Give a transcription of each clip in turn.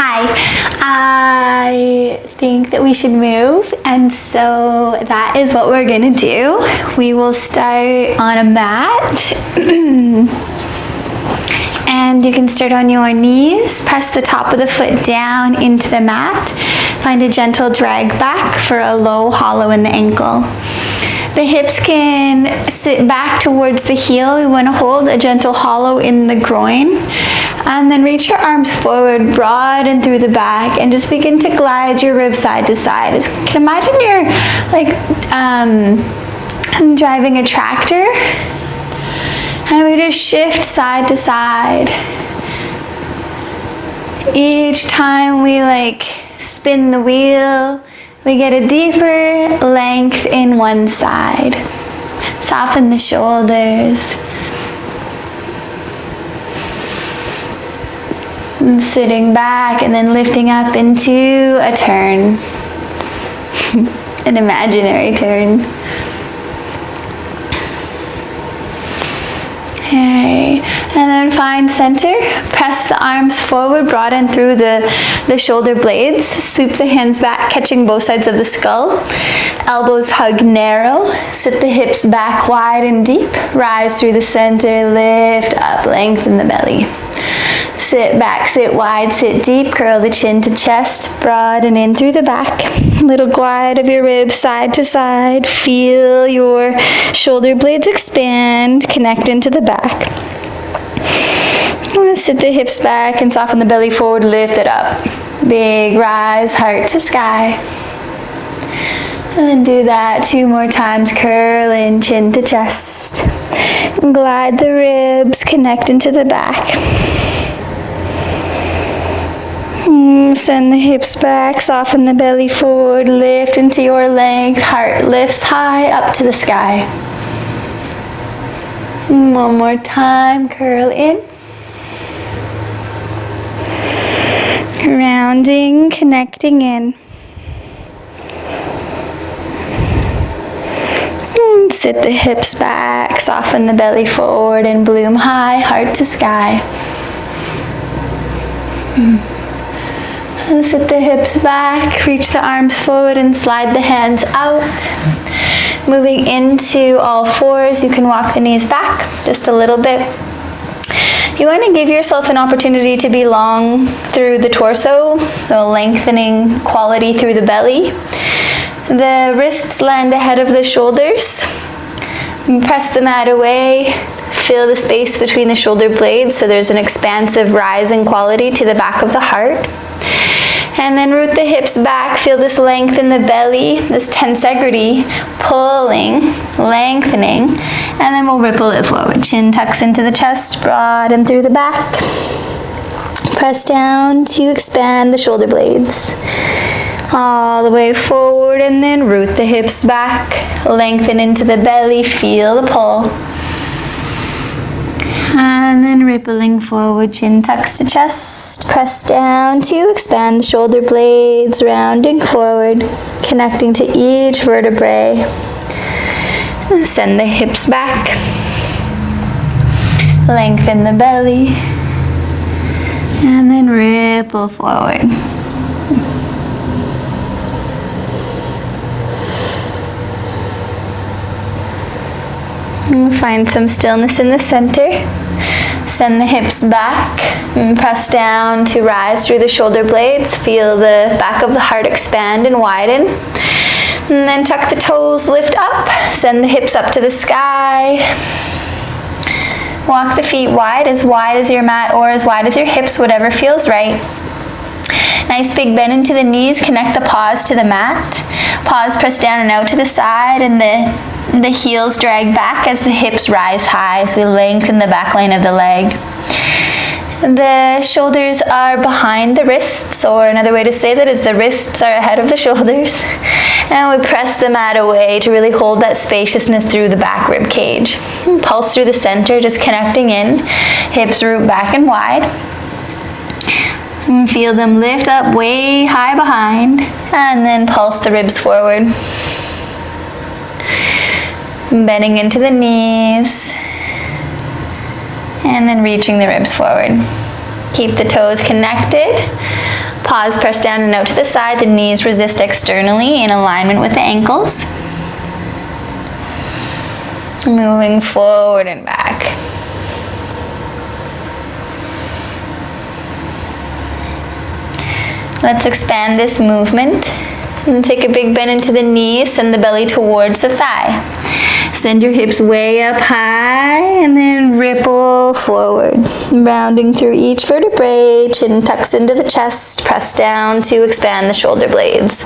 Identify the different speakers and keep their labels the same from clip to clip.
Speaker 1: Hi, I think that we should move, and so that is what we're gonna do. We will start on a mat. And you can start on your knees, press the top of the foot down into the mat. Find a gentle drag back for a low hollow in the ankle. The hips can sit back towards the heel. We want to hold a gentle hollow in the groin. And then reach your arms forward, broad and through the back, and just begin to glide your ribs side to side. You can imagine you're like driving a tractor. And we just shift side to side. Each time we spin the wheel, we get a deeper length in one side. Soften the shoulders. And sitting back and then lifting up into a turn. An imaginary turn. Okay, and then find center. Press the arms forward, broaden through the shoulder blades. Sweep the hands back, catching both sides of the skull. Elbows hug narrow. Sit the hips back wide and deep. Rise through the center, lift up, lengthen the belly. Sit back, sit wide, sit deep. Curl the chin to chest, broaden in through the back. Little glide of your ribs side to side. Feel your shoulder blades expand, connect into the back. Sit the hips back and soften the belly forward, lift it up. Big rise, heart to sky. And do that 2 more times. Curl in, chin to chest. Glide the ribs, connect into the back. Send the hips back, soften the belly forward, lift into your length, heart lifts high up to the sky. One more time, curl in. Rounding, connecting in. And sit the hips back, soften the belly forward and bloom high, heart to sky. And sit the hips back, reach the arms forward and slide the hands out. Moving into all fours, you can walk the knees back just a little bit. You want to give yourself an opportunity to be long through the torso, so lengthening quality through the belly. The wrists land ahead of the shoulders. Press the mat away. Feel the space between the shoulder blades so there's an expansive rise in quality to the back of the heart. And then root the hips back. Feel this length in the belly, this tensegrity, pulling, lengthening. And then we'll ripple it forward. Chin tucks into the chest, broaden through the back. Press down to expand the shoulder blades. All the way forward, and then root the hips back. Lengthen into the belly, feel the pull. And then rippling forward, chin tucks to chest. Press down to expand the shoulder blades, rounding forward, connecting to each vertebrae. And send the hips back. Lengthen the belly. And then ripple forward. And find some stillness in the center. Send the hips back and press down to rise through the shoulder blades. Feel the back of the heart expand and widen. And then tuck the toes, lift up. Send the hips up to the sky. Walk the feet wide as your mat or as wide as your hips, whatever feels right. Nice big bend into the knees. Connect the paws to the mat. Paws press down and out to the side, and the heels drag back as the hips rise high as we lengthen the back line of the leg. The shoulders are behind the wrists, or another way to say that is the wrists are ahead of the shoulders. And we press the mat away to really hold that spaciousness through the back rib cage. Pulse through the center, just connecting in. Hips root back and wide. And feel them lift up way high behind, and then pulse the ribs forward. Bending into the knees, and then reaching the ribs forward. Keep the toes connected. Pause, press down and out to the side. The knees resist externally in alignment with the ankles. Moving forward and back. Let's expand this movement. And take a big bend into the knees, send the belly towards the thigh. Send your hips way up high and then ripple forward. Rounding through each vertebrae, chin tucks into the chest, press down to expand the shoulder blades.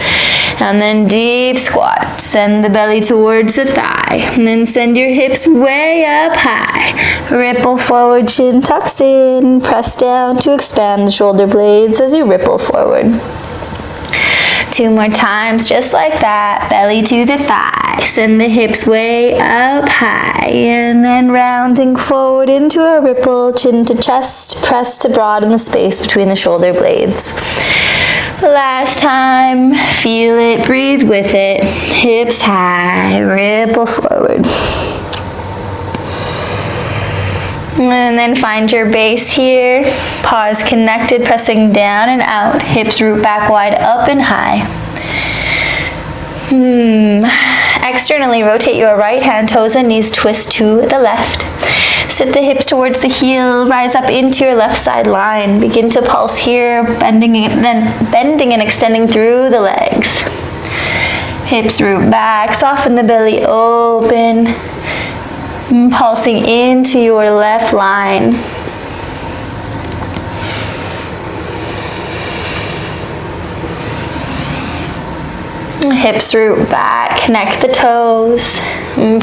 Speaker 1: And then deep squat. Send the belly towards the thigh. And then send your hips way up high. Ripple forward, chin tucks in, press down to expand the shoulder blades as you ripple forward. 2 more times, just like that. Belly to the thigh. Send the hips way up high. And then rounding forward into a ripple, chin to chest. Press to broaden the space between the shoulder blades. Last time. Feel it, breathe with it. Hips high, ripple forward. And then find your base here. Pause connected, pressing down and out. Hips root back wide, up and high. Externally rotate your right hand, toes and knees twist to the left. Sit the hips towards the heel, rise up into your left side line. Begin to pulse here, bending and extending through the legs. Hips root back, soften the belly open. Pulsing into your left line. Hips root back, connect the toes.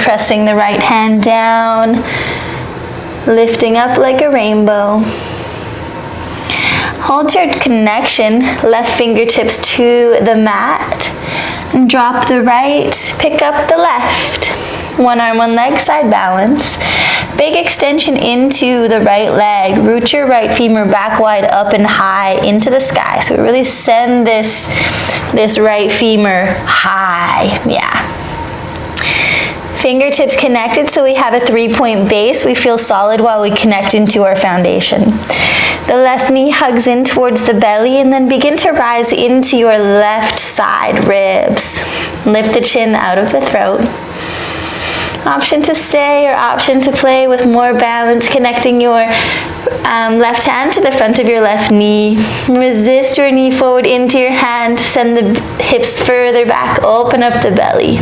Speaker 1: Pressing the right hand down, lifting up like a rainbow. Hold your connection, left fingertips to the mat. And drop the right, pick up the left. 1 arm, 1 leg, side balance. Big extension into the right leg. Root your right femur back wide, up and high into the sky. So we really send this right femur high. Yeah. Fingertips connected so we have a 3-point base. We feel solid while we connect into our foundation. The left knee hugs in towards the belly and then begin to rise into your left side ribs. Lift the chin out of the throat. Option to stay or option to play with more balance, connecting your left hand to the front of your left knee. Resist your knee forward into your hand. Send the hips further back. Open up the belly.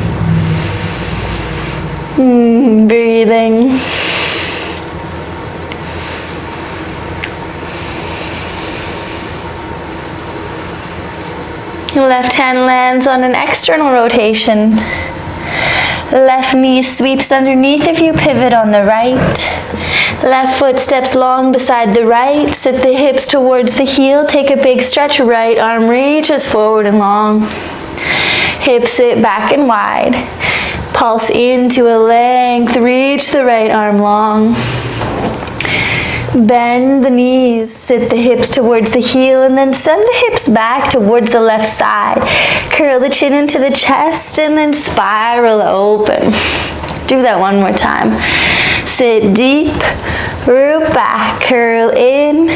Speaker 1: Breathing. Left hand lands on an external rotation. Left knee sweeps underneath if you pivot on the right. Left foot steps long beside the right. Sit the hips towards the heel. Take a big stretch. Right arm reaches forward and long. Hips sit back and wide. Pulse into a length. Reach the right arm long. Bend the knees, sit the hips towards the heel, and then send the hips back towards the left side. Curl the chin into the chest, and then spiral open. Do that one more time. Sit deep, root back, curl in,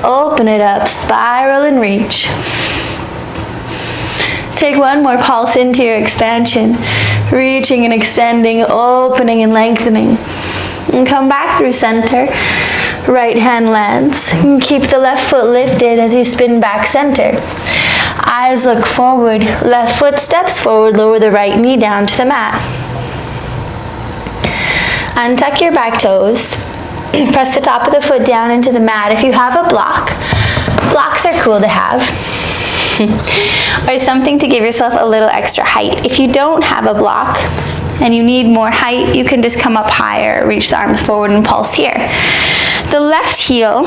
Speaker 1: open it up, spiral and reach. Take one more pulse into your expansion, reaching and extending, opening and lengthening. And come back through center. Right hand lands. And keep the left foot lifted as you spin back center. Eyes look forward. Left foot steps forward. Lower the right knee down to the mat. Untuck your back toes. Press the top of the foot down into the mat. If you have a block, blocks are cool to have. Or something to give yourself a little extra height. If you don't have a block and you need more height, you can just come up higher, reach the arms forward and pulse here. The left heel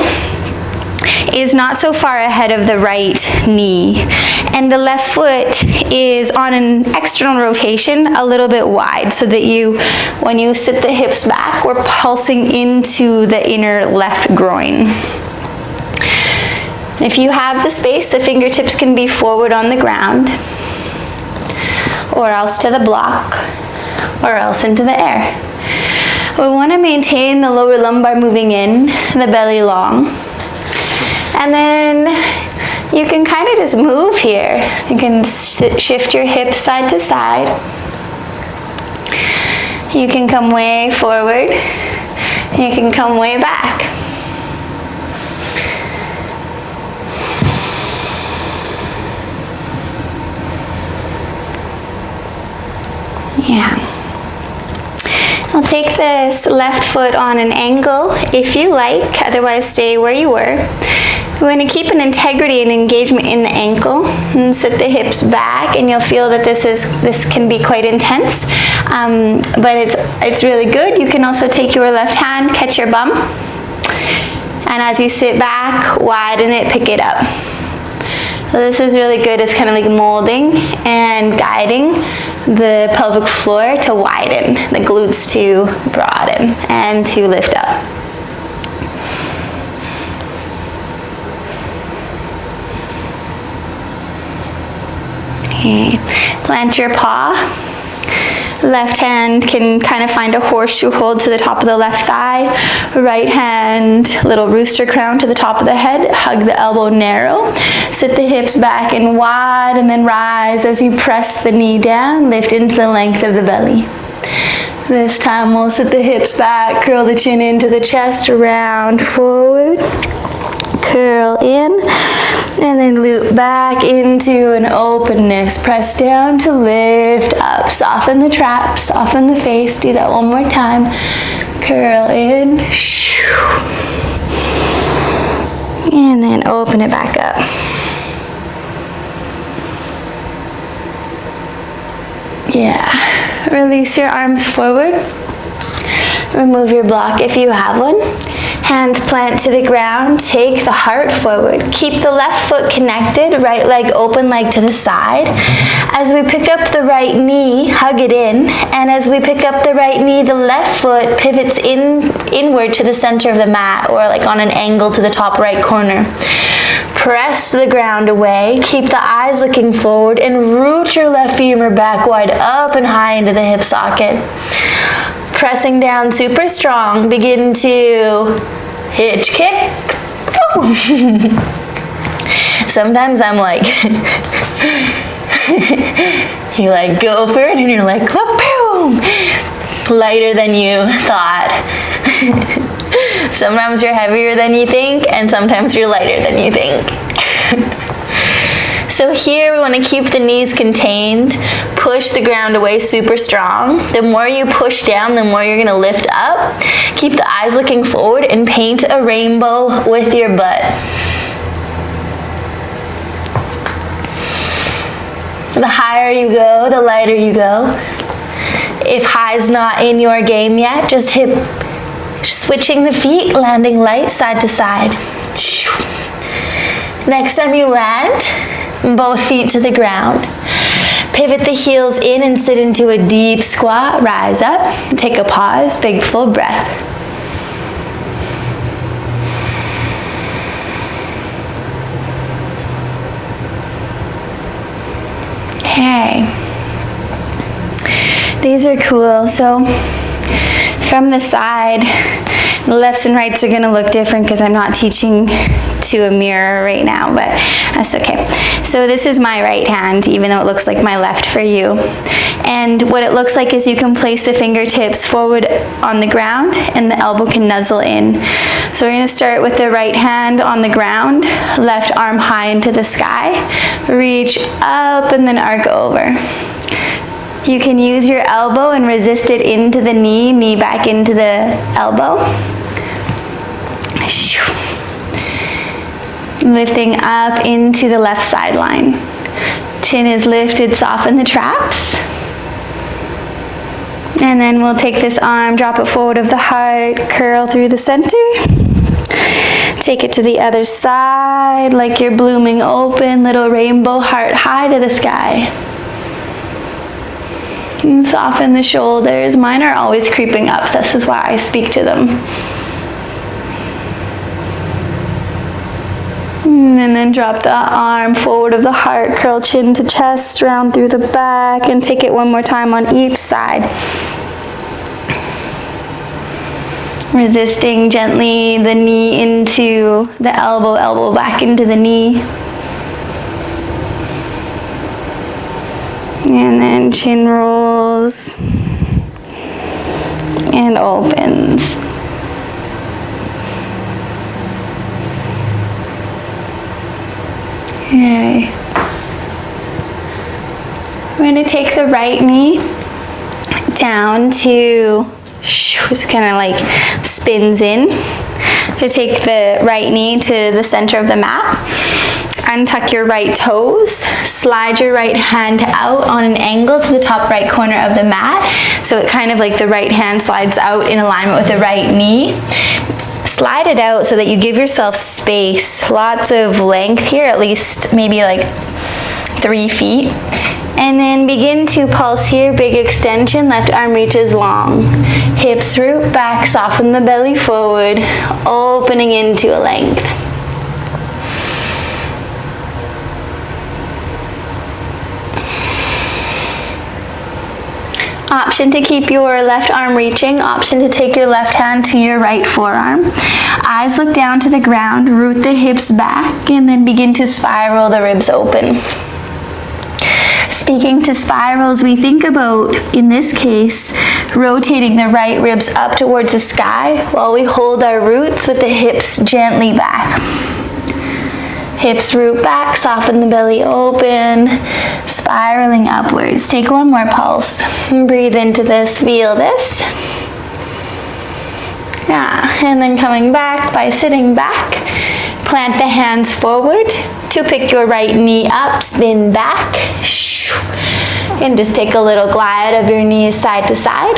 Speaker 1: is not so far ahead of the right knee, and the left foot is on an external rotation a little bit wide, so that when you sit the hips back, we're pulsing into the inner left groin. If you have the space, the fingertips can be forward on the ground, or else to the block, or else into the air. We want to maintain the lower lumbar moving in, the belly long. And then You can kind of just move here. You can shift your hips side to side. You can come way forward. You can come way back. Yeah. I'll take this left foot on an angle if you like, otherwise stay where you were. We're going to keep an integrity and engagement in the ankle and sit the hips back, and you'll feel that this can be quite intense, but it's really good. You can also take your left hand, catch your bum, and as you sit back, widen it, pick it up. So this is really good. It's kind of like molding and guiding the pelvic floor to widen, the glutes to broaden and to lift up. Okay. Plant your paw. Left hand can kind of find a horseshoe hold to the top of the left thigh. Right hand, little rooster crown to the top of the head. Hug the elbow narrow. Sit the hips back and wide, and then rise as you press the knee down. Lift into the length of the belly. This time we'll sit the hips back, curl the chin into the chest, round forward. Curl in, and then loop back into an openness. Press down to lift up. Soften the traps, soften the face. Do that one more time. Curl in. And then open it back up. Yeah. Release your arms forward. Remove your block if you have one. Hands plant to the ground, take the heart forward. Keep the left foot connected, right leg open, leg to the side. As we pick up the right knee, hug it in. And as we pick up the right knee, the left foot pivots inward to the center of the mat, or like on an angle to the top right corner. Press the ground away, keep the eyes looking forward, and root your left femur back wide up and high into the hip socket. Pressing down super strong, begin to hitch kick. Sometimes I'm like, you like go for it and you're like, boom, lighter than you thought. Sometimes you're heavier than you think, and sometimes you're lighter than you think. So here we want to keep the knees contained, push the ground away super strong. The more you push down, the more you're going to lift up. Keep the eyes looking forward and paint a rainbow with your butt. The higher you go, the lighter you go. If high's not in your game yet, just switching the feet, landing light side to side. Next time you land, both feet to the ground. Pivot the heels in and sit into a deep squat. Rise up. Take a pause. Big full breath. Okay. These are cool. So from the side, the lefts and rights are going to look different because I'm not teaching to a mirror right now, but that's okay. So this is my right hand, even though it looks like my left for you. And what it looks like is you can place the fingertips forward on the ground and the elbow can nuzzle in. So we're going to start with the right hand on the ground, left arm high into the sky, reach up and then arc over. You can use your elbow and resist it into the knee, knee back into the elbow. Lifting up into the left sideline. Chin is lifted, soften the traps. And then we'll take this arm, drop it forward of the heart, curl through the center. Take it to the other side like you're blooming open, little rainbow heart high to the sky. And soften the shoulders. Mine are always creeping up, so this is why I speak to them. And then drop the arm forward of the heart, curl chin to chest, round through the back, and take it one more time on each side. Resisting gently the knee into the elbow, elbow back into the knee. And then chin rolls and opens. Okay. We're going to take the right knee down to, just kind of like spins in. So take the right knee to the center of the mat. Untuck your right toes. Slide your right hand out on an angle to the top right corner of the mat. So it kind of like the right hand slides out in alignment with the right knee. Slide it out so that you give yourself space. Lots of length here, at least maybe like 3 feet. And then begin to pulse here, big extension, left arm reaches long. Hips root back, soften the belly forward, opening into a length. Option to keep your left arm reaching, option to take your left hand to your right forearm. Eyes look down to the ground, root the hips back, and then begin to spiral the ribs open. Speaking to spirals, we think about, in this case, rotating the right ribs up towards the sky while we hold our roots with the hips gently back. Hips root back, soften the belly open, spiraling upwards. Take one more pulse. Breathe into this, feel this. Yeah, and then coming back by sitting back, plant the hands forward to pick your right knee up, spin back, and just take a little glide of your knees side to side.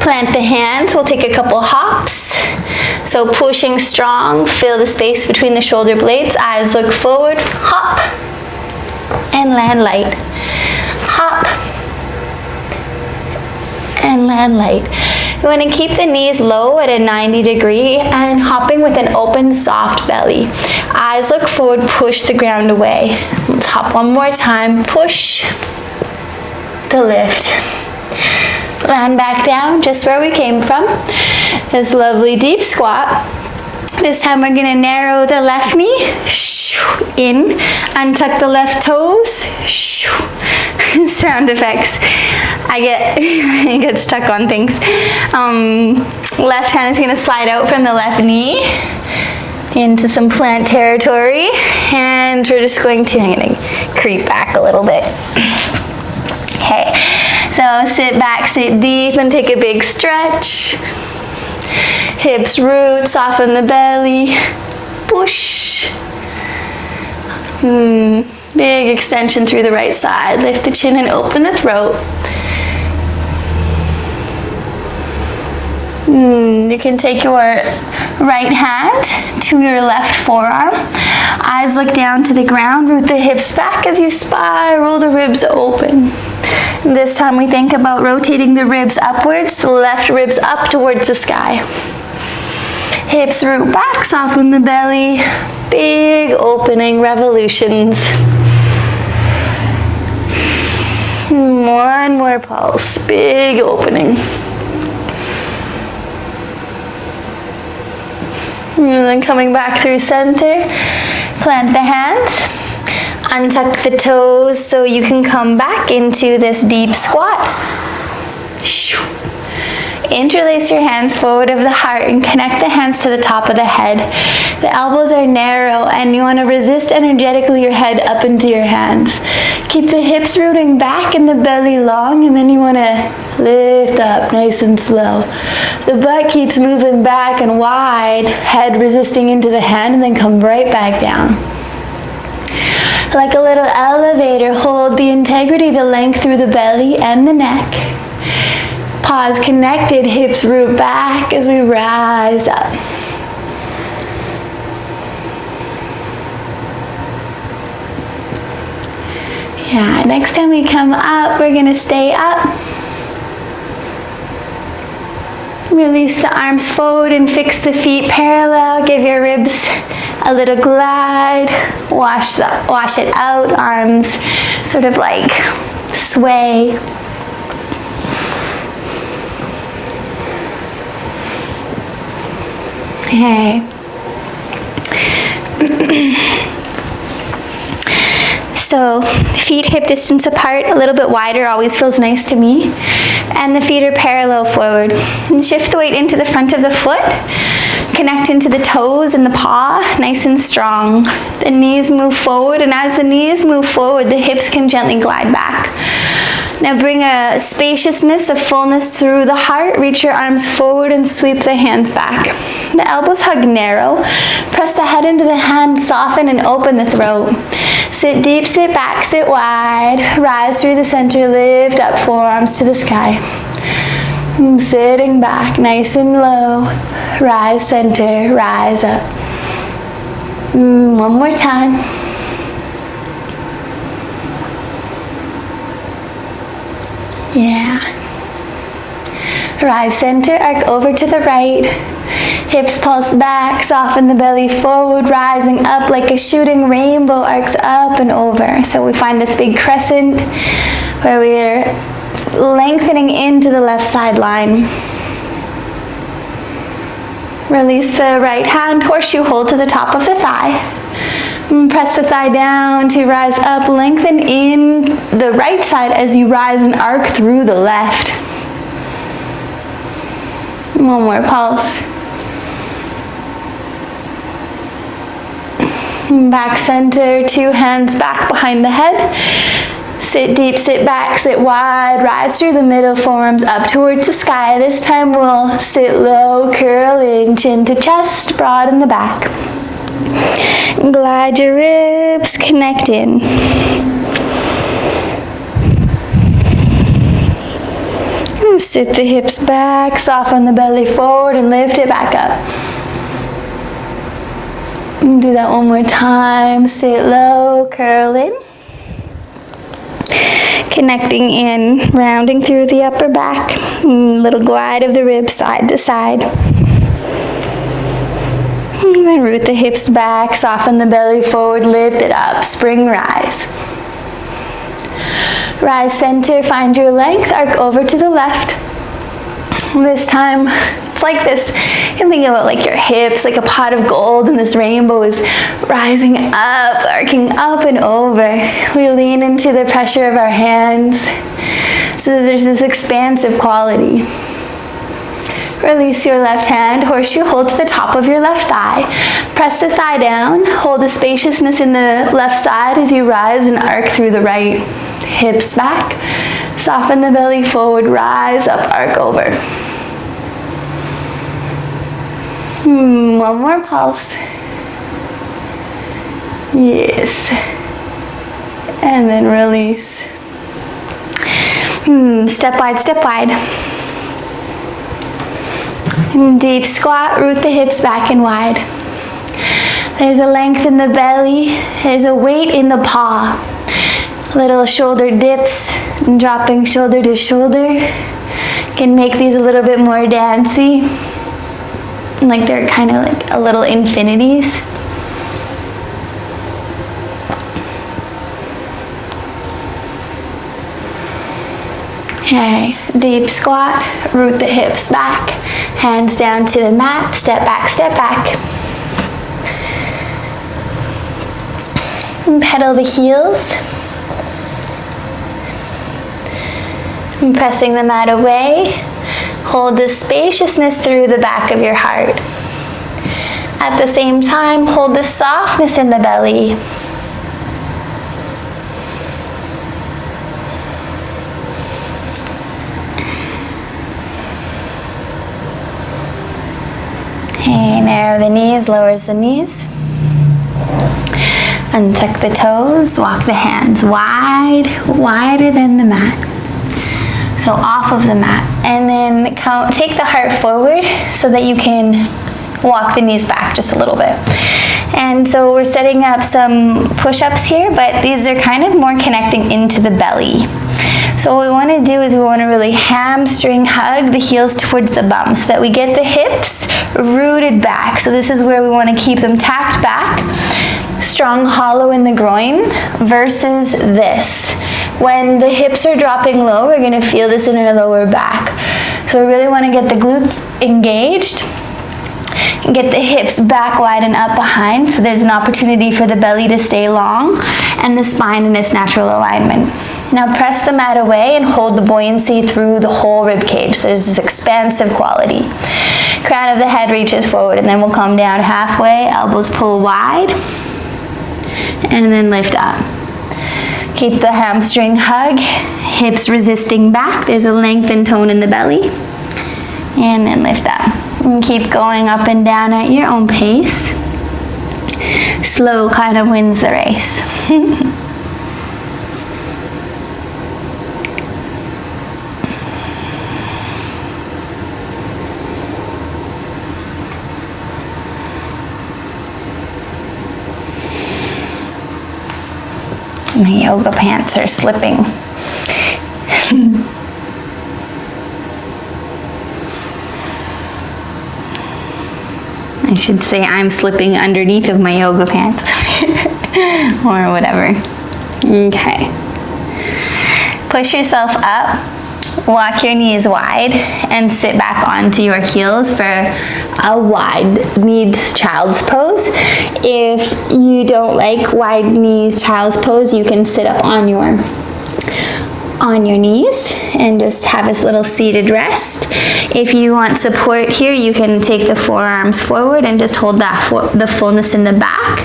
Speaker 1: Plant the hands, we'll take a couple hops. So pushing strong, feel the space between the shoulder blades, eyes look forward, hop, and land light. Hop, and land light. You want to keep the knees low at a 90 degree and hopping with an open, soft belly. Eyes look forward, push the ground away. Let's hop one more time, push, the lift. Land back down, just where we came from. This lovely deep squat. This time we're going to narrow the left knee, in, untuck the left toes, sound effects. I get stuck on things. Left hand is going to slide out from the left knee into some plant territory, and we're just going to, I'm going to creep back a little bit. Okay, so sit back, sit deep, and take a big stretch. Hips root, soften the belly, push. Big extension through the right side. Lift the chin and open the throat. You can take your right hand to your left forearm. Eyes look down to the ground, root the hips back as you spiral the ribs open. This time we think about rotating the ribs upwards, the left ribs up towards the sky. Hips root back, soften the belly, big opening revolutions. One more pulse, big opening. And then coming back through center, plant the hands, untuck the toes so you can come back into this deep squat. Interlace your hands forward of the heart and connect the hands to the top of the head. The elbows are narrow and you want to resist energetically your head up into your hands. Keep the hips rooting back and the belly long, and then you want to lift up nice and slow. The butt keeps moving back and wide, head resisting into the hand, and then come right back down. Like a little elevator, hold the integrity, the length through the belly and the neck. Pause connected, hips root back as we rise up. Yeah, next time we come up, we're going to stay up. Release the arms forward and fix the feet parallel. Give your ribs a little glide. Wash it out. Arms sort of like sway. Okay. So feet hip distance apart, a little bit wider, always feels nice to me. And the feet are parallel forward. And shift the weight into the front of the foot. Connect into the toes and the paw, nice and strong. The knees move forward, and as the knees move forward, the hips can gently glide back. Now bring a spaciousness, a fullness through the heart. Reach your arms forward and sweep the hands back. The elbows hug narrow. Press the head into the hands, soften and open the throat. Sit deep, sit back, sit wide. Rise through the center, lift up, forearms to the sky. And sitting back, nice and low. Rise, center, rise up. One more time. Yeah. Rise, center, arc over to the right. Hips pulse back, soften the belly forward, rising up like a shooting rainbow, arcs up and over. So we find this big crescent where we're lengthening into the left side line. Release the right hand, horseshoe hold to the top of the thigh. And press the thigh down to rise up, lengthen in the right side as you rise and arc through the left. One more pulse. Back center, two hands back behind the head. Sit deep, sit back, sit wide, rise through the middle, forearms up towards the sky. This time we'll sit low, curl in, chin to chest, broad in the back. Glide your ribs, connect in. And sit the hips back, soften the belly forward and lift it back up. And do that one more time. Sit low, curl in. Connecting in, rounding through the upper back. Little glide of the ribs side to side. And then root the hips back, soften the belly forward, lift it up, spring rise. Rise center, find your length, arc over to the left. This time, it's like this, you can think about like your hips, like a pot of gold, and this rainbow is rising up, arcing up and over. We lean into the pressure of our hands so that there's this expansive quality. Release your left hand, horseshoe hold to the top of your left thigh. Press the thigh down, hold the spaciousness in the left side as you rise and arc through the right. Hips back, soften the belly forward, rise up, arc over. One more pulse. Yes. And then release. Step wide, step wide. And deep squat, root the hips back and wide. There's a length in the belly. There's a weight in the paw. Little shoulder dips, and dropping shoulder to shoulder. Can make these a little bit more dancey. Like they're kind of like a little infinities. Okay, deep squat, root the hips back, hands down to the mat, step back, step back. And pedal the heels. And pressing the mat away. Hold the spaciousness through the back of your heart. At the same time, hold the softness in the belly. Okay, narrow the knees, lowers the knees. Untuck the toes, walk the hands wide, wider than the mat. So off of the mat, and then take the heart forward so that you can walk the knees back just a little bit. And so we're setting up some push-ups here, but these are kind of more connecting into the belly. So what we want to do is we want to really hamstring hug the heels towards the bum so that we get the hips rooted back. So this is where we want to keep them tacked back. Strong hollow in the groin versus this. When the hips are dropping low, we're going to feel this in our lower back. So we really want to get the glutes engaged. Get the hips back wide and up behind, so there's an opportunity for the belly to stay long and the spine in its natural alignment. Now press the mat away and hold the buoyancy through the whole rib cage. So there's this expansive quality. Crown of the head reaches forward, and then we'll come down halfway, elbows pull wide, and then lift up. Keep the hamstring hug, hips resisting back. There's a lengthened tone in the belly. And then lift up. And keep going up and down at your own pace. Slow kind of wins the race. My yoga pants are slipping. I should say I'm slipping underneath of my yoga pants or whatever. Okay. Push yourself up, walk your knees wide, and sit back onto your heels for a wide knees child's pose. If you don't like wide knees child's pose, you can sit up on your knees and just have this little seated rest. If you want support here, you can take the forearms forward and just hold the fullness in the back.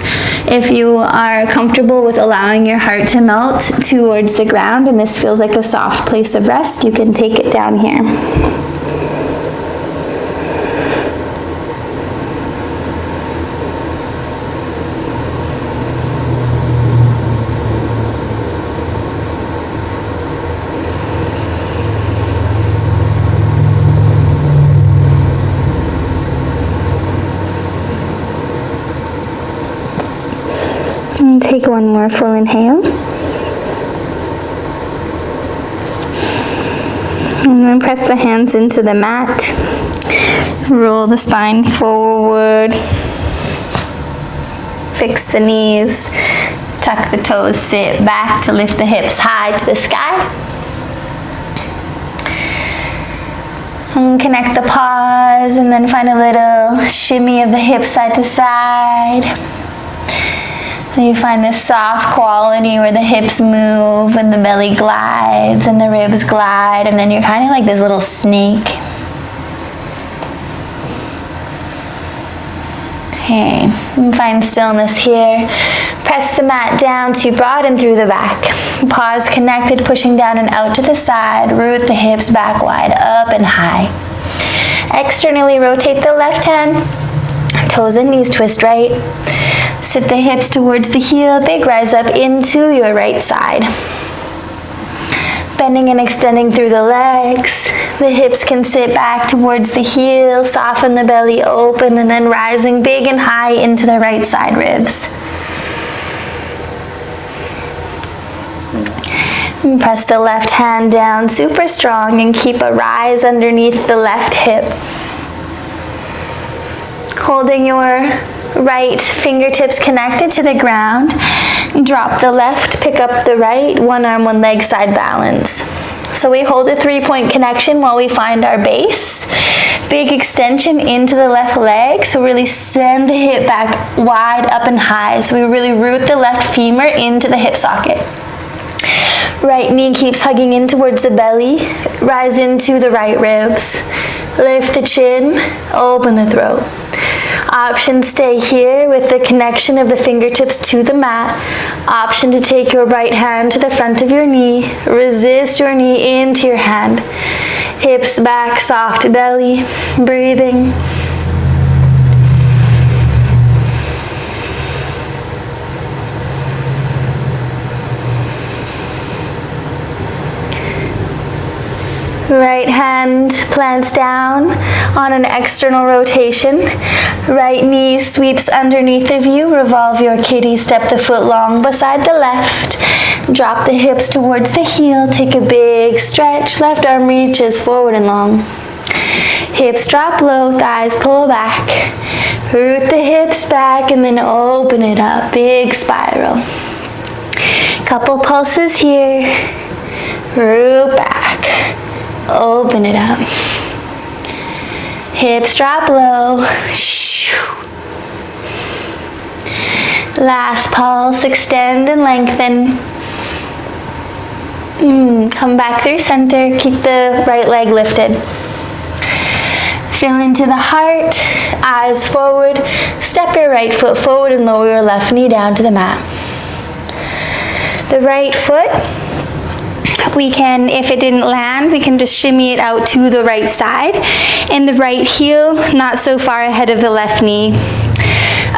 Speaker 1: If you are comfortable with allowing your heart to melt towards the ground and this feels like a soft place of rest, you can take it down here. And take one more full inhale. And then press the hands into the mat. Roll the spine forward. Fix the knees. Tuck the toes, sit back to lift the hips high to the sky. And connect the paws and then find a little shimmy of the hips side to side. So you find this soft quality where the hips move and the belly glides and the ribs glide, and then you're kind of like this little snake. Okay, and find stillness here. Press the mat down to broaden through the back. Paws connected, pushing down and out to the side. Root the hips back wide, up and high. Externally rotate the left hand. Toes and knees twist right. Sit the hips towards the heel, big rise up into your right side. Bending and extending through the legs. The hips can sit back towards the heel, soften the belly open, and then rising big and high into the right side ribs. And press the left hand down super strong and keep a rise underneath the left hip. Holding your right fingertips connected to the ground. Drop the left, pick up the right, one arm, one leg, side balance. So we hold a 3-point connection while we find our base. Big extension into the left leg, so really send the hip back wide, up and high. So we really root the left femur into the hip socket. Right knee keeps hugging in towards the belly. Rise into the right ribs. Lift the chin, open the throat. Option stay here with the connection of the fingertips to the mat. Option to take your right hand to the front of your knee. Resist your knee into your hand. Hips back, soft belly. Breathing. Right hand plants down on an external rotation. Right knee sweeps underneath of you. Revolve your kitty. Step the foot long beside the left. Drop the hips towards the heel. Take a big stretch. Left arm reaches forward and long. Hips drop low. Thighs pull back. Root the hips back and then open it up. Big spiral. Couple pulses here. Root back. Open it up. Hips drop low. Last pulse, extend and lengthen. Come back through center, keep the right leg lifted. Feel into the heart, eyes forward. Step your right foot forward and lower your left knee down to the mat. The right foot, we can, if it didn't land, we can just shimmy it out to the right side. And the right heel, not so far ahead of the left knee.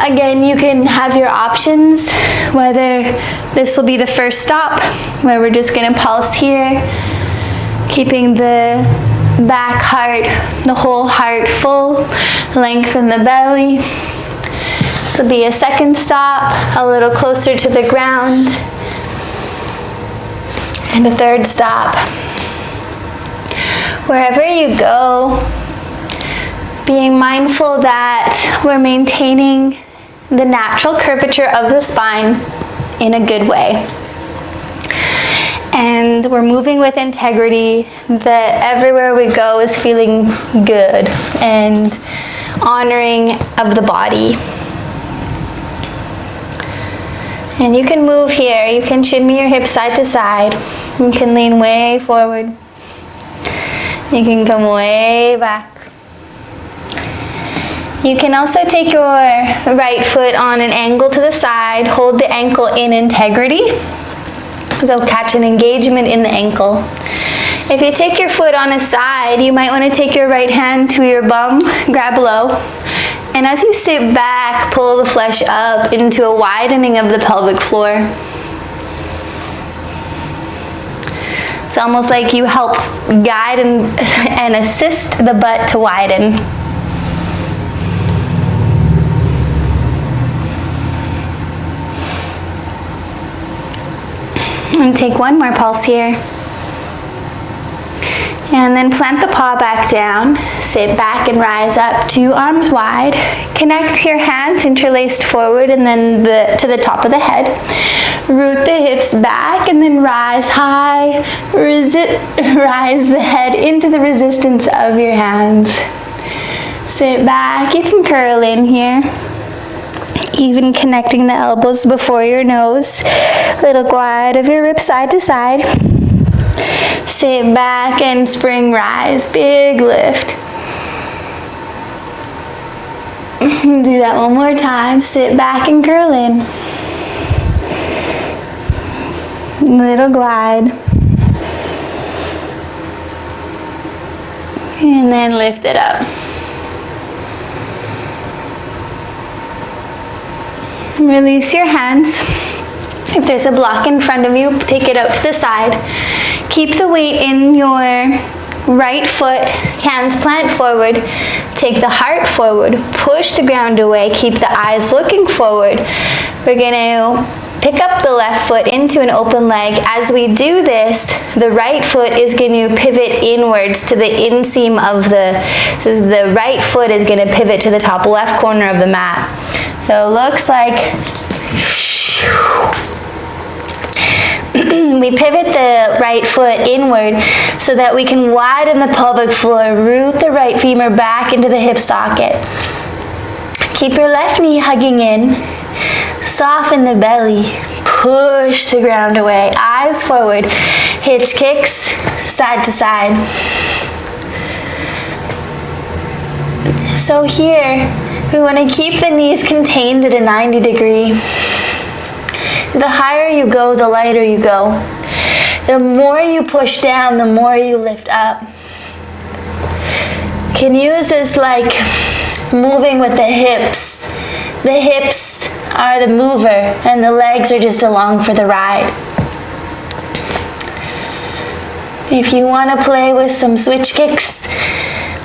Speaker 1: Again, you can have your options, whether this will be the first stop, where we're just gonna pulse here, keeping the back heart, the whole heart full, lengthen the belly. This will be a second stop, a little closer to the ground. And a third stop. Wherever you go, being mindful that we're maintaining the natural curvature of the spine in a good way. And we're moving with integrity, that everywhere we go is feeling good and honoring of the body. And you can move here, you can shimmy your hips side to side, you can lean way forward, you can come way back. You can also take your right foot on an angle to the side, hold the ankle in integrity, so catch an engagement in the ankle. If you take your foot on a side, you might want to take your right hand to your bum, grab low, and as you sit back, pull the flesh up into a widening of the pelvic floor. It's almost like you help guide and assist the butt to widen. And take one more pulse here. And then plant the paw back down. Sit back and rise up, 2 arms wide. Connect your hands interlaced forward and then to the top of the head. Root the hips back and then rise high. Rise the head into the resistance of your hands. Sit back. You can curl in here. Even connecting the elbows before your nose. Little glide of your ribs side to side. Sit back and spring rise. Big lift. Do that one more time. Sit back and curl in. Little glide. And then lift it up. Release your hands. If there's a block in front of you, take it out to the side. Keep the weight in your right foot, hands plant forward. Take the heart forward, push the ground away, keep the eyes looking forward. We're going to pick up the left foot into an open leg. As we do this, the right foot is going to pivot inwards to the inseam of so the right foot is going to pivot to the top left corner of the mat. So it looks like we pivot the right foot inward so that we can widen the pelvic floor, root the right femur back into the hip socket. Keep your left knee hugging in, soften the belly, push the ground away, eyes forward, hitch kicks side to side. So here, we want to keep the knees contained at a 90 degree. The higher you go, the lighter you go. The more you push down, the more you lift up. Can use this like moving with the hips. The hips are the mover and the legs are just along for the ride. If you want to play with some switch kicks,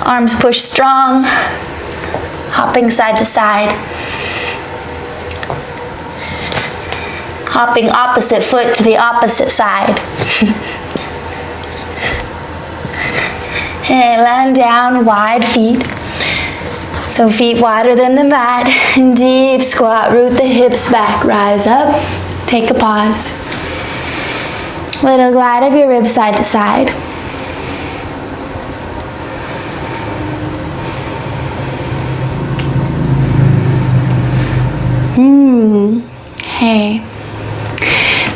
Speaker 1: arms push strong, hopping side to side. Hopping opposite foot to the opposite side. And land down, wide feet. So feet wider than the mat. Deep squat, root the hips back, rise up. Take a pause. Little glide of your ribs side to side. Okay.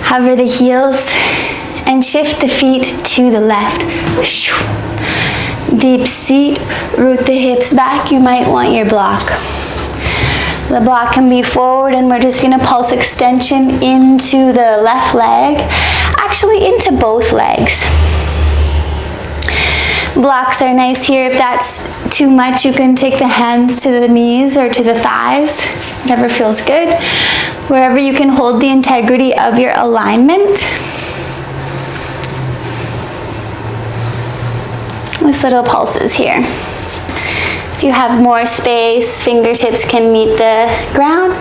Speaker 1: Hover the heels and shift the feet to the left. Deep seat, root the hips back. You might want your block. The block can be forward, and we're just gonna pulse extension into the left leg, actually into both legs. Blocks are nice here. If that's too much, you can take the hands to the knees or to the thighs, whatever feels good. Wherever you can hold the integrity of your alignment. With little pulses here. If you have more space, fingertips can meet the ground.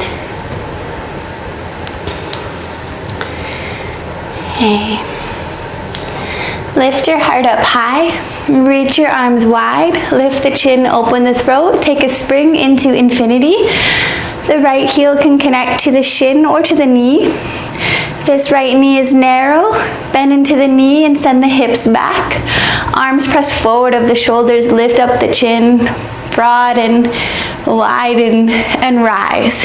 Speaker 1: Okay. Lift your heart up high. Reach your arms wide. Lift the chin, open the throat. Take a spring into infinity. The right heel can connect to the shin or to the knee. This right knee is narrow. Bend into the knee and send the hips back. Arms press forward of the shoulders. Lift up the chin. Broaden, widen, and rise.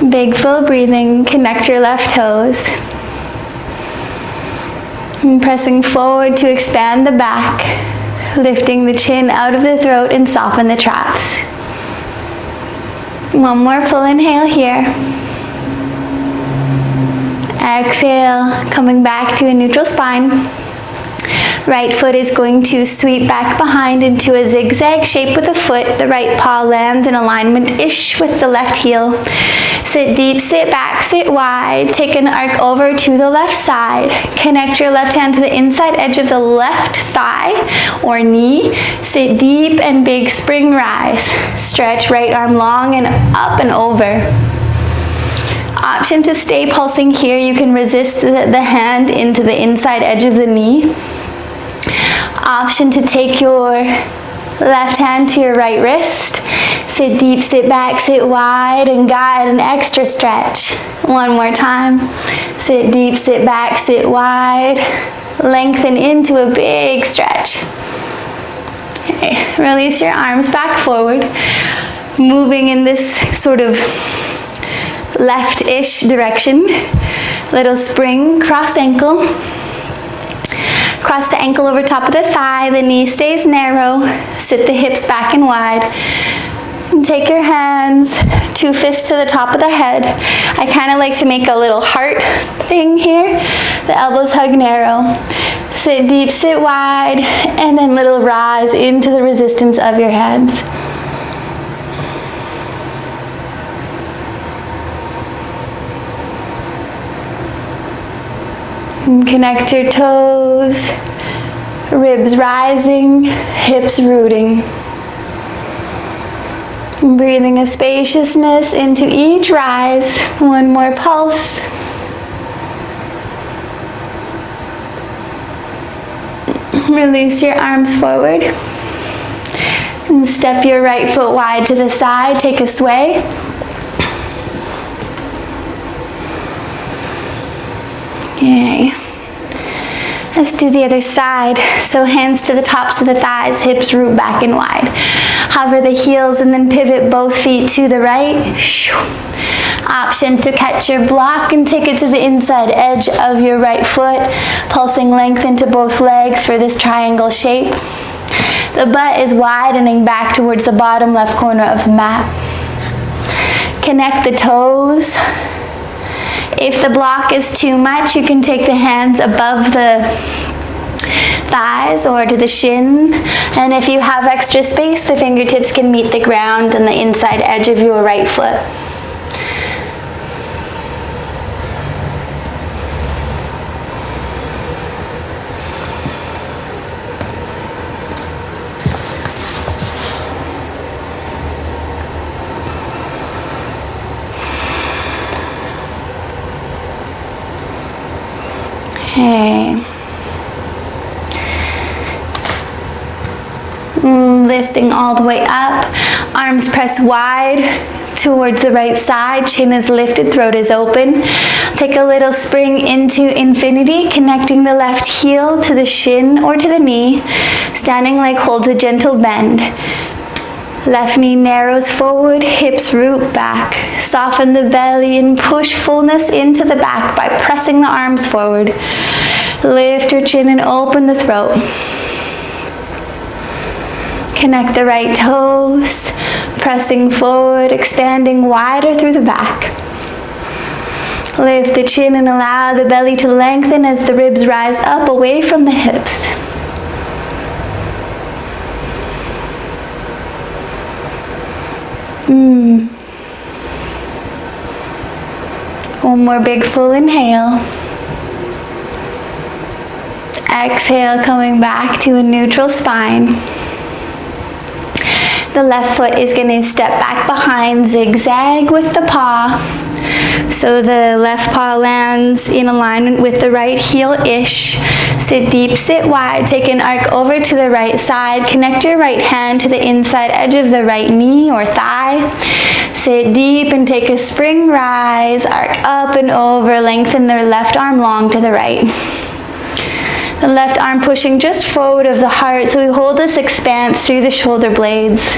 Speaker 1: Big full breathing. Connect your left toes. And pressing forward to expand the back. Lifting the chin out of the throat and soften the traps. One more full inhale here. Exhale, coming back to a neutral spine. Right foot is going to sweep back behind into a zigzag shape with the foot. The right paw lands in alignment-ish with the left heel. Sit deep, sit back, sit wide. Take an arc over to the left side. Connect your left hand to the inside edge of the left thigh or knee. Sit deep and big spring rise. Stretch right arm long and up and over. Option to stay pulsing here. You can resist the hand into the inside edge of the knee. Option to take your left hand to your right wrist. Sit deep, sit back, sit wide, and guide an extra stretch. One more time. Sit deep, sit back, sit wide. Lengthen into a big stretch. Okay. Release your arms back forward. Moving in this sort of left-ish direction. Little spring, cross ankle. Cross the ankle over top of the thigh. The knee stays narrow. Sit the hips back and wide. And take your hands, two fists to the top of the head. I kind of like to make a little heart thing here. The elbows hug narrow. Sit deep, sit wide, and then little rise into the resistance of your hands. And connect your toes, ribs rising, hips rooting. Breathing a spaciousness into each rise. One more pulse. Release your arms forward. And step your right foot wide to the side. Take a sway. Okay. Let's do the other side. So hands to the tops of the thighs, hips root back and wide. Hover the heels and then pivot both feet to the right. Option to catch your block and take it to the inside edge of your right foot, pulsing length into both legs for this triangle shape. The butt is widening back towards the bottom left corner of the mat. Connect the toes. If the block is too much, you can take the hands above the thighs or to the shin. And if you have extra space, the fingertips can meet the ground and the inside edge of your right foot. Okay. Lifting all the way up. Arms press wide towards the right side. Chin is lifted, throat is open. Take a little spring into infinity, connecting the left heel to the shin or to the knee. Standing leg holds a gentle bend. Left knee narrows forward, hips root back. Soften the belly and push fullness into the back by pressing the arms forward. Lift your chin and open the throat. Connect the right toes, pressing forward, expanding wider through the back. Lift the chin and allow the belly to lengthen as the ribs rise up away from the hips. One more big full inhale. Exhale, coming back to a neutral spine. The left foot is going to step back behind, zigzag with the paw. So the left paw lands in alignment with the right heel-ish. Sit deep, sit wide, take an arc over to the right side. Connect your right hand to the inside edge of the right knee or thigh. Sit deep and take a spring rise, arc up and over, lengthen the left arm long to the right. The left arm pushing just forward of the heart, so we hold this expanse through the shoulder blades.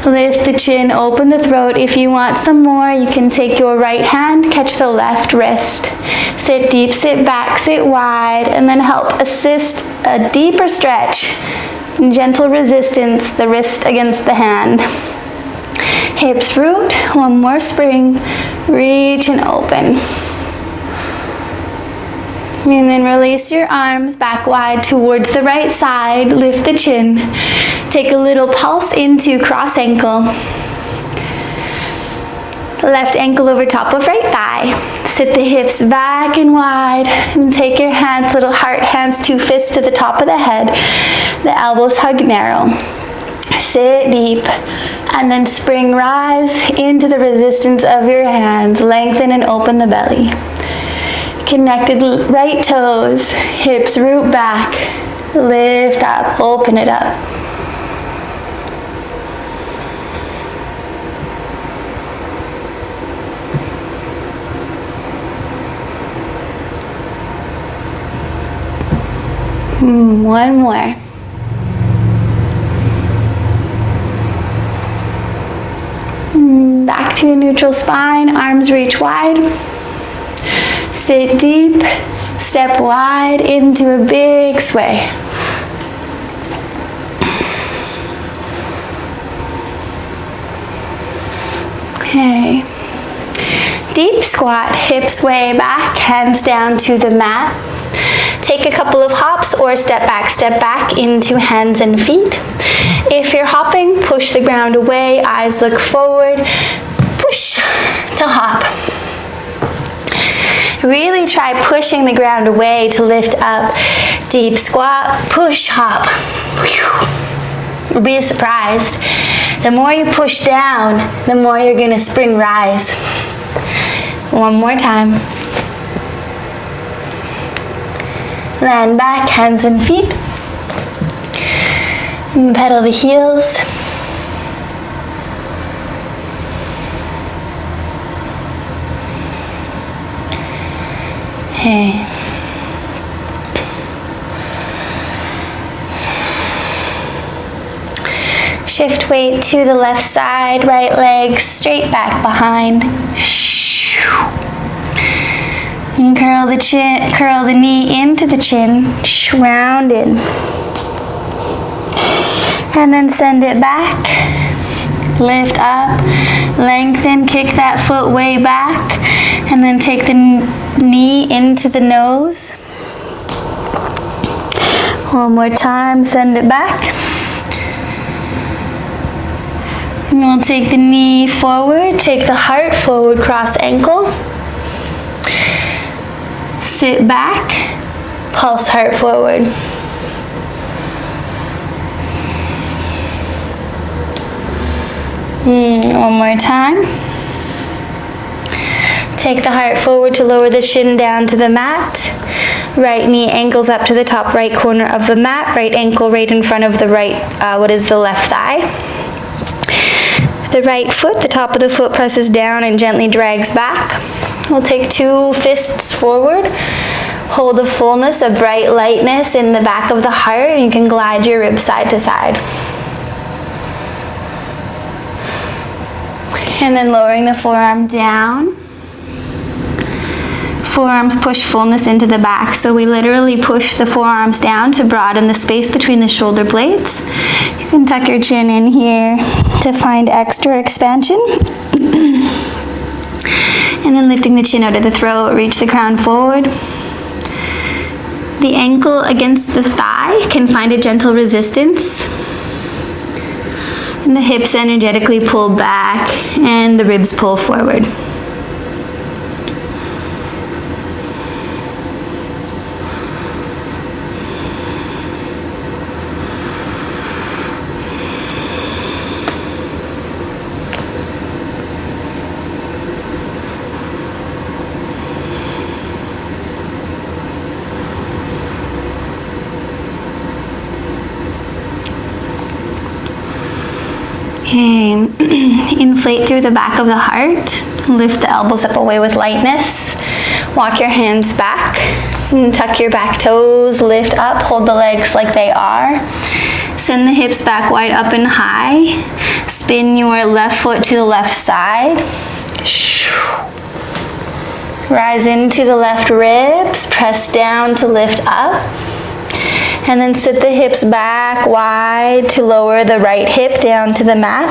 Speaker 1: Lift the chin, open the throat. If you want some more, you can take your right hand, catch the left wrist. Sit deep, sit back, sit wide, and then help assist a deeper stretch. Gentle resistance, the wrist against the hand. Hips root, one more spring, reach and open. And then release your arms back wide towards the right side, lift the chin. Take a little pulse into cross ankle. Left ankle over top of right thigh. Sit the hips back and wide and take your hands, little heart hands, two fists to the top of the head. The elbows hug narrow. Sit deep and then spring rise into the resistance of your hands. Lengthen and open the belly. Connected right toes, hips root back. Lift up, open it up. One more. Back to a neutral spine, arms reach wide. Sit deep, step wide into a big sway. Okay. Deep squat, hips way back, hands down to the mat. Take a couple of hops or step back into hands and feet. If you're hopping, push the ground away, eyes look forward, push to hop. Really try pushing the ground away to lift up. Deep squat, push, hop. You'll be surprised. The more you push down, the more you're gonna spring rise. One more time. Land back, hands and feet. Pedal the heels. Okay. Shift weight to the left side, right leg straight back behind. And curl the chin, curl the knee into the chin, round in. And then send it back. Lift up, lengthen, kick that foot way back, and then take the knee into the nose. One more time, send it back. And we'll take the knee forward, take the heart forward, cross ankle. Sit back, pulse heart forward. One more time. Take the heart forward to lower the shin down to the mat. Right knee ankles up to the top right corner of the mat. Right ankle right in front of the the left thigh. The right foot, the top of the foot presses down and gently drags back. We'll take two fists forward. Hold a fullness, a bright lightness in the back of the heart, and you can glide your ribs side to side. And then lowering the forearm down. Forearms push fullness into the back. So we literally push the forearms down to broaden the space between the shoulder blades. You can tuck your chin in here to find extra expansion. And then lifting the chin out of the throat, reach the crown forward. The ankle against the thigh can find a gentle resistance. And the hips energetically pull back and the ribs pull forward. Okay, inflate through the back of the heart. Lift the elbows up away with lightness. Walk your hands back. And tuck your back toes, lift up, hold the legs like they are. Send the hips back wide up and high. Spin your left foot to the left side. Rise into the left ribs, press down to lift up. And then sit the hips back wide to lower the right hip down to the mat.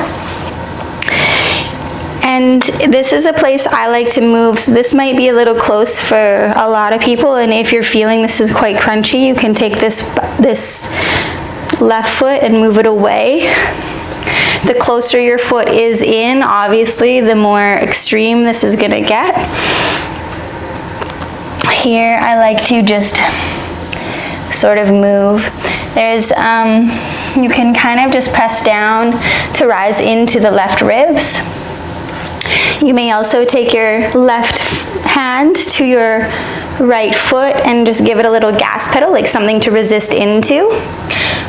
Speaker 1: And this is a place I like to move, so this might be a little close for a lot of people, and if you're feeling this is quite crunchy, you can take this left foot and move it away. The closer your foot is in, obviously, the more extreme this is gonna get. Here, I like to just sort of move. There's, you can kind of just press down to rise into the left ribs. You may also take your left hand to your right foot and just give it a little gas pedal, like something to resist into,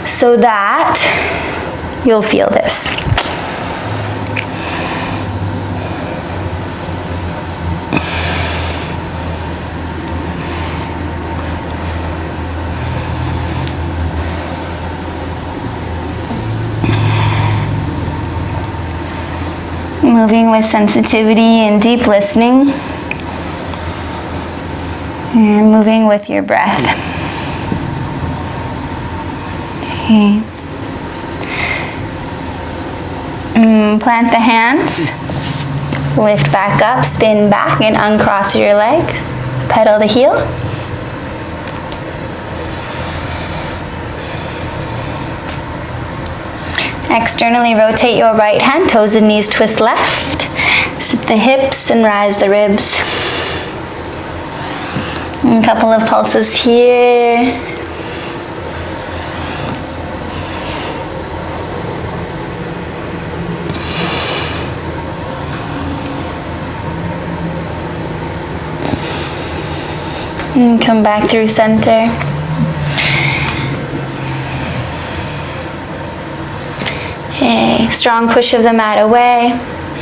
Speaker 1: so that you'll feel this. Moving with sensitivity and deep listening, and moving with your breath. Okay. Plant the hands, lift back up, spin back and uncross your leg, pedal the heel. Externally rotate your right hand, toes and knees twist left. Sit the hips and rise the ribs. A couple of pulses here. And come back through center. Okay, strong push of the mat away.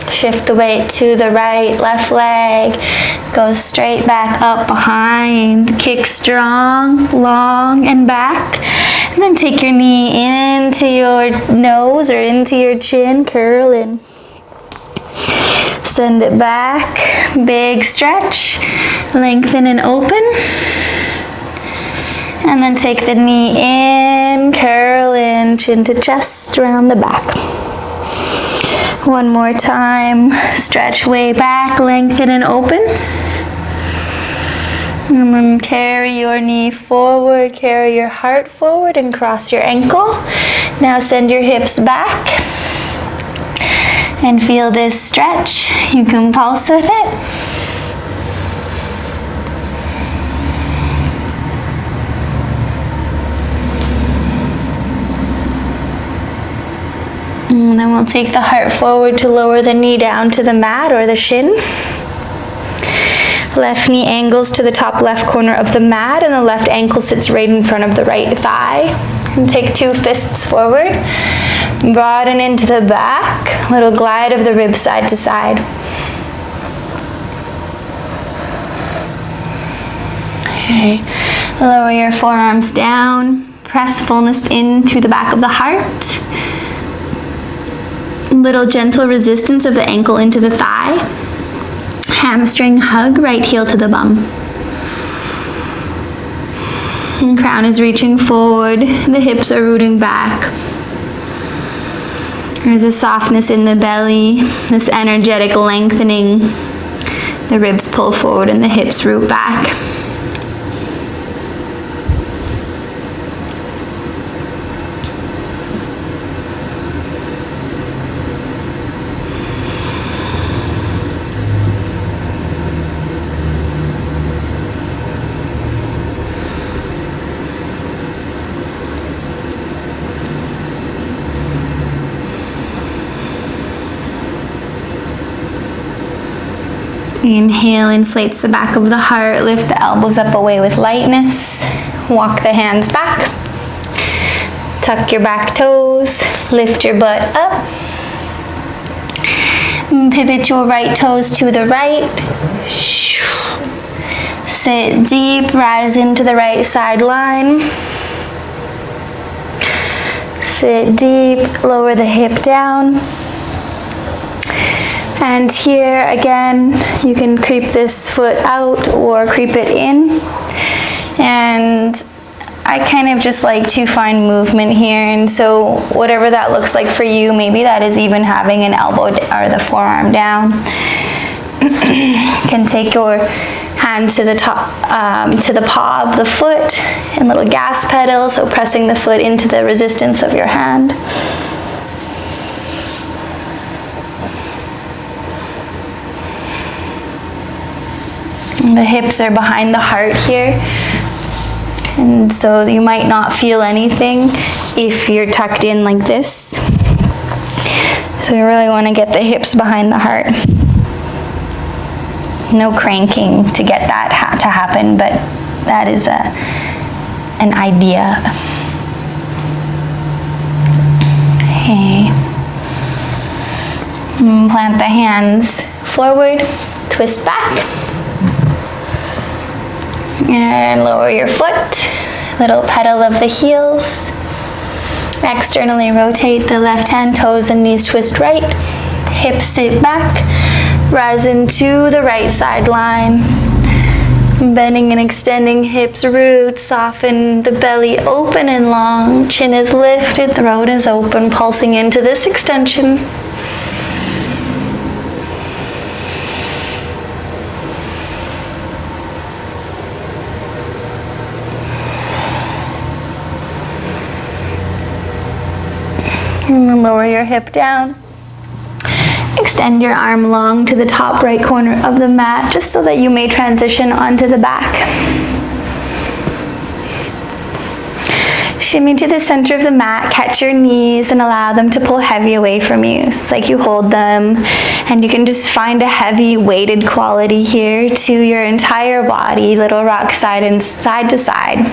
Speaker 1: Shift the weight to the right, left leg. Go straight back up behind. Kick strong, long and back. And then take your knee into your nose or into your chin, curl in. Send it back, big stretch. Lengthen and open. And then take the knee in, curl in, chin to chest, around the back. One more time, stretch way back, lengthen and open. And then carry your knee forward, carry your heart forward and cross your ankle. Now send your hips back and feel this stretch. You can pulse with it. And then we'll take the heart forward to lower the knee down to the mat or the shin. Left knee angles to the top left corner of the mat and the left ankle sits right in front of the right thigh. And take two fists forward. Broaden into the back. Little glide of the ribs side to side. Okay. Lower your forearms down. Press fullness in through the back of the heart. Little gentle resistance of the ankle into the thigh. Hamstring hug, right heel to the bum. And crown is reaching forward, the hips are rooting back. There's a softness in the belly, this energetic lengthening. The ribs pull forward and the hips root back. Inhale, inflates the back of the heart, lift the elbows up away with lightness. Walk the hands back. Tuck your back toes, lift your butt up. Pivot your right toes to the right. Sit deep, rise into the right side line. Sit deep, lower the hip down. And here again, you can creep this foot out or creep it in. And I kind of just like to find movement here. And so whatever that looks like for you, maybe that is even having an elbow or the forearm down. You can take your hand to the top, to the paw of the foot and little gas pedal. So pressing the foot into the resistance of your hand. The hips are behind the heart here, and so you might not feel anything if you're tucked in like this. So you really want to get the hips behind the heart. No cranking to get that to happen, but that is an idea. Okay. Plant the hands forward, twist back. And lower your foot, little pedal of the heels. Externally rotate the left hand, toes and knees twist right. Hips sit back, rise into the right side line. Bending and extending hips, root, soften the belly open and long. Chin is lifted, throat is open, pulsing into this extension. And then lower your hip down. Extend your arm long to the top right corner of the mat, just so that you may transition onto the back. Shimmy to the center of the mat, catch your knees and allow them to pull heavy away from you. It's like you hold them, and you can just find a heavy weighted quality here to your entire body, little rock side and side to side.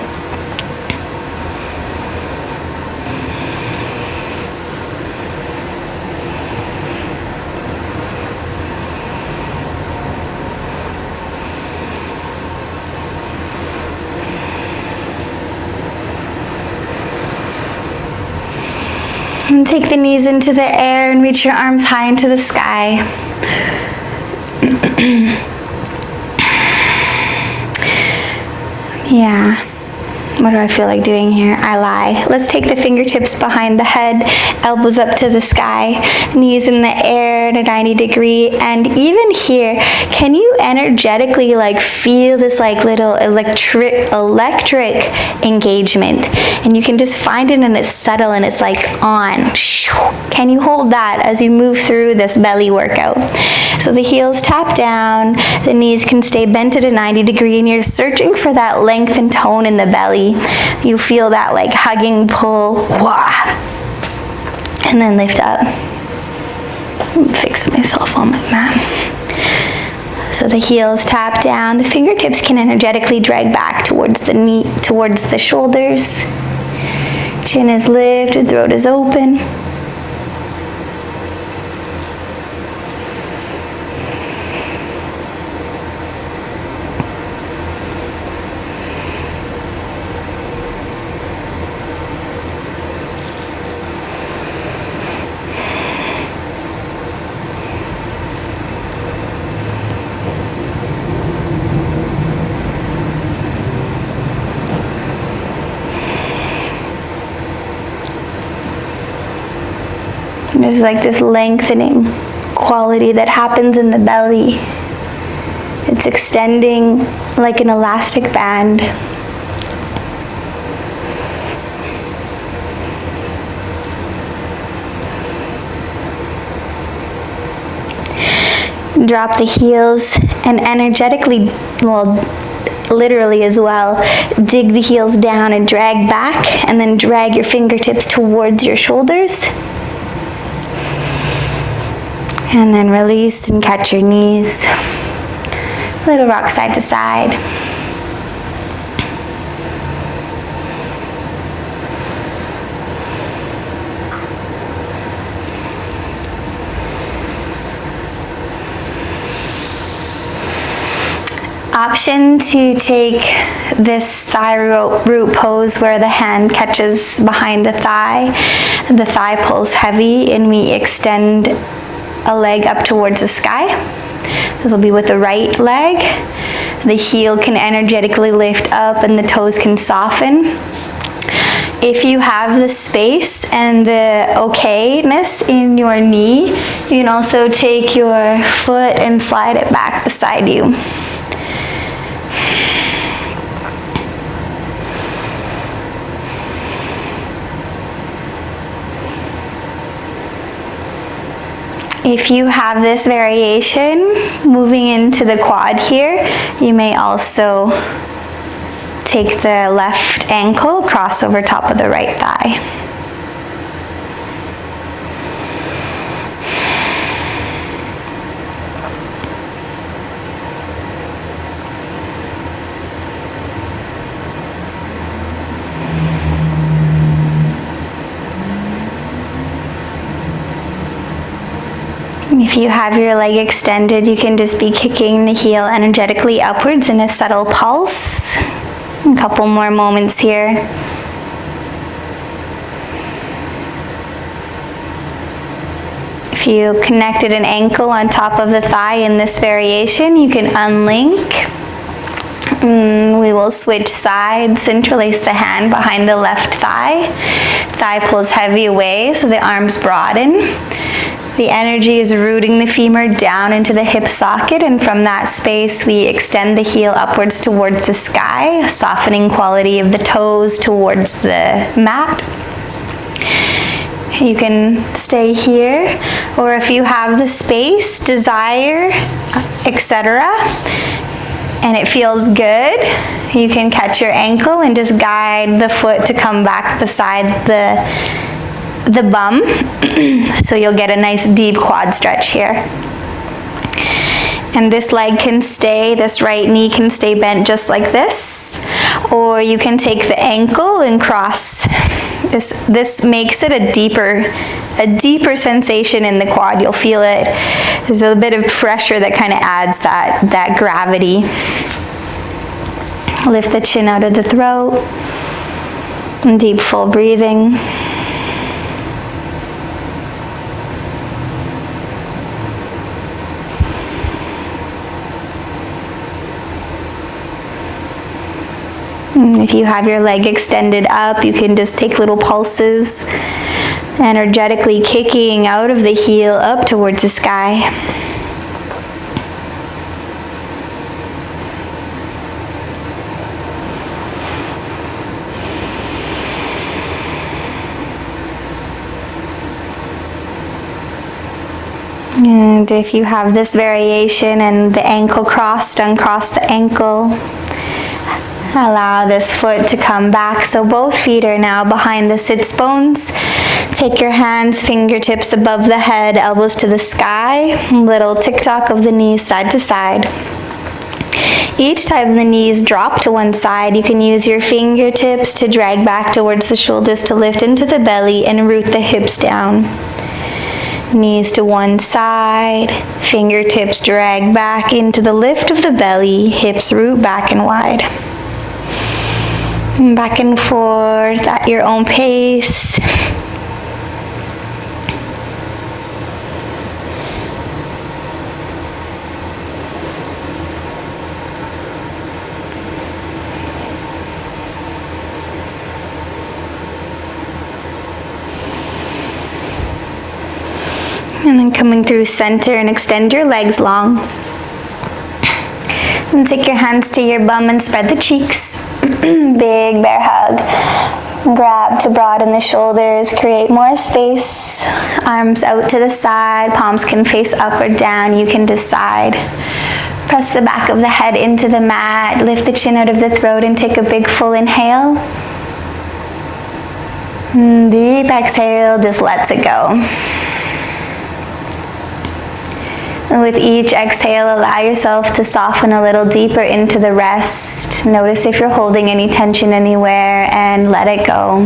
Speaker 1: And take the knees into the air and reach your arms high into the sky. Yeah. What do I feel like doing here? I lie. Let's take the fingertips behind the head, elbows up to the sky, knees in the air at a 90-degree. And even here, can you energetically like feel this like little electric engagement? And you can just find it, and it's subtle and it's like on. Can you hold that as you move through this belly workout? So the heels tap down, the knees can stay bent at a 90-degree, and you're searching for that length and tone in the belly. You feel that like hugging pull, wah, and then lift up. Fix myself on my mat. So the heels tap down, the fingertips can energetically drag back towards the knee, towards the shoulders. Chin is lifted, throat is open. There's like this lengthening quality that happens in the belly. It's extending like an elastic band. Drop the heels and energetically, well, literally as well, dig the heels down and drag back, and then drag your fingertips towards your shoulders. And then release and catch your knees. Little rock side to side. Option to take this thigh root pose where the hand catches behind the thigh pulls heavy, and we extend a leg up towards the sky. This will be with the right leg. The heel can energetically lift up and the toes can soften. If you have the space and the okayness in your knee, you can also take your foot and slide it back beside you. If you have this variation, moving into the quad here, you may also take the left ankle, cross over top of the right thigh. If you have your leg extended, you can just be kicking the heel energetically upwards in a subtle pulse. A couple more moments here. If you connected an ankle on top of the thigh in this variation, you can unlink. We will switch sides, interlace the hand behind the left thigh. Thigh pulls heavy away, so the arms broaden. The energy is rooting the femur down into the hip socket, and from that space we extend the heel upwards towards the sky, softening quality of the toes towards the mat. You can stay here, or if you have the space, desire, etc., and it feels good, you can catch your ankle and just guide the foot to come back beside the bum. So you'll get a nice deep quad stretch here. And this leg can stay, this right knee can stay bent just like this, or you can take the ankle and cross. This makes it a deeper sensation in the quad. You'll feel it. There's a bit of pressure that kind of adds that gravity. Lift the chin out of the throat. And deep full breathing. If you have your leg extended up, you can just take little pulses, energetically kicking out of the heel up towards the sky. And if you have this variation and the ankle crossed, uncross the ankle. Allow this foot to come back. So both feet are now behind the sits bones. Take your hands, fingertips above the head, elbows to the sky. Little tick-tock of the knees side to side. Each time the knees drop to one side, you can use your fingertips to drag back towards the shoulders to lift into the belly and root the hips down. Knees to one side, fingertips drag back into the lift of the belly, hips root back and wide. Back and forth at your own pace. And then coming through center and extend your legs long. And take your hands to your bum and spread the cheeks. Big bear hug. Grab to broaden the shoulders, create more space. Arms out to the side, palms can face up or down, you can decide. Press the back of the head into the mat, lift the chin out of the throat and take a big full inhale. Deep exhale, just lets it go. And with each exhale, allow yourself to soften a little deeper into the rest. Notice if you're holding any tension anywhere and let it go.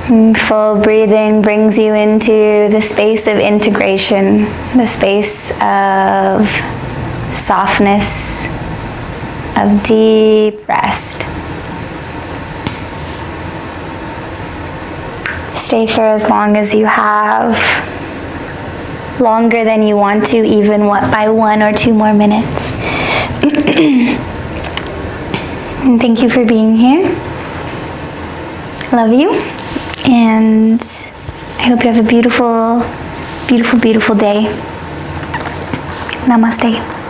Speaker 1: And full breathing brings you into the space of integration, the space of softness, of deep rest. Stay for as long as you have. Longer than you want to, even by 1 or 2 more minutes. And thank you for being here. Love you. And I hope you have a beautiful, beautiful, beautiful day. Namaste.